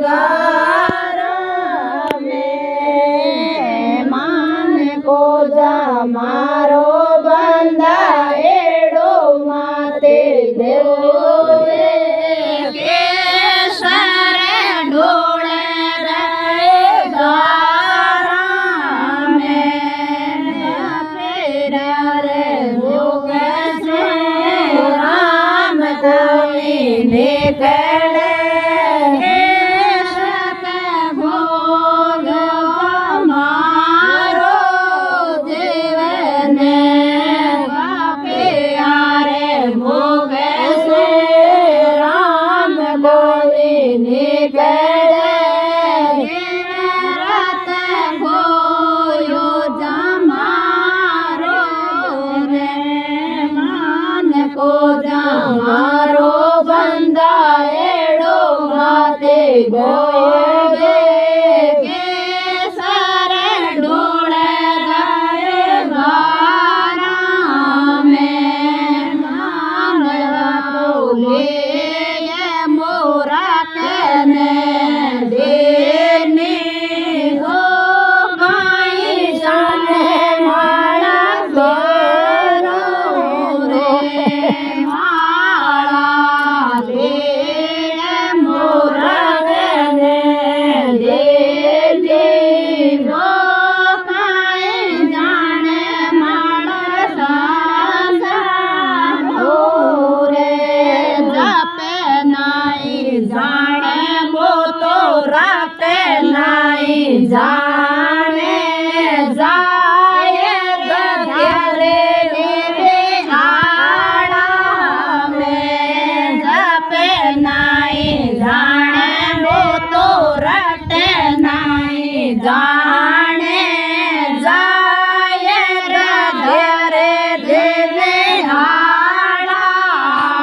गारा में मान को जा मारो बंदा एड़ो माते देवोरे केसर ढोले रे गारा में फेरा रे भोग से राम कोई निकले मारो बंदा एड़ो माते गोगे केसर ढोले रे गारा में मान बोले मोरा कने देने हो गाई जाने माला गोरो रे जाने जाए गधरे रे आड़ा में जपे नाई जाने वो तो रटे नाई जाने जाए गधरे रे आड़ा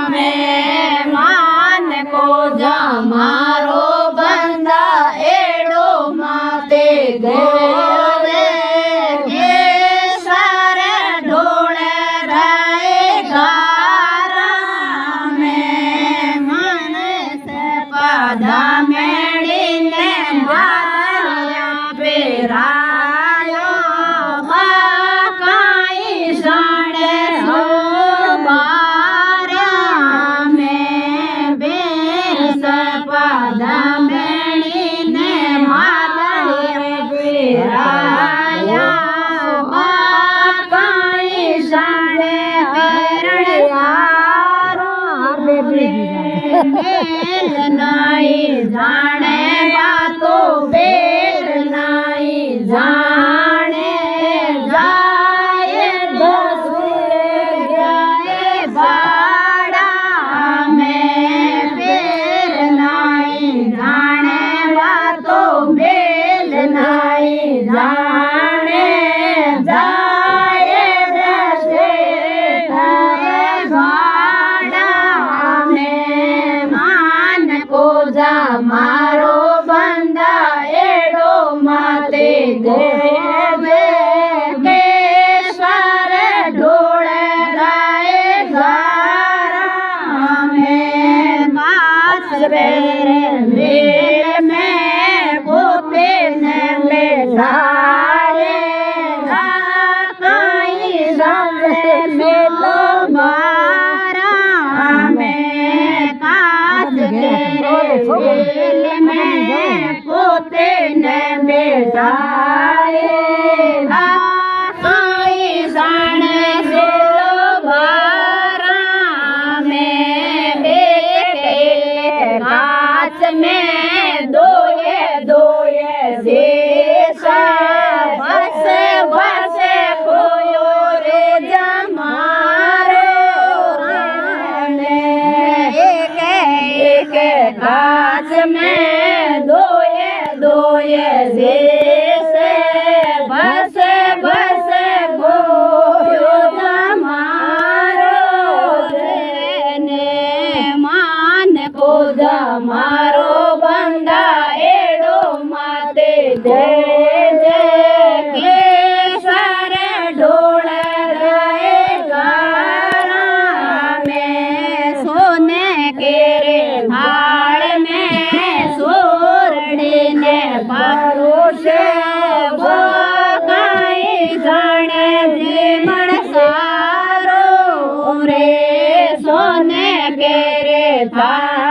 में मान को जा मारो बंदा एड़ो माते गोरे केसर ढोले रे गारा में मन से पदा मेड़ी ने माया पेरायो काई साड़े हो बारा में बेस पदा नाई जाने बातों बेर नाई जाने जाए दसुरे जाए बाड़ा में बेर नाई जाने बातों बेर नाई जाने जाए दसे मारो बंदा एड़ो माते गोवे केसर ढोले रे गारा में कास रे मेल में गोते ने मेलाए काई जाने मेलो मारा में कास बेल में पोते ने बेटाए काई जाने से बारा में बेटे काच में दोये शेष बस बस कोयो रे जमारो एक काच में दोये शेष बस बस कोयो जमारो ने मान को जमारो बंदा एड़ो माते दे केसर ढोल रहे गारा में सोने के रे थाल में सोर થાય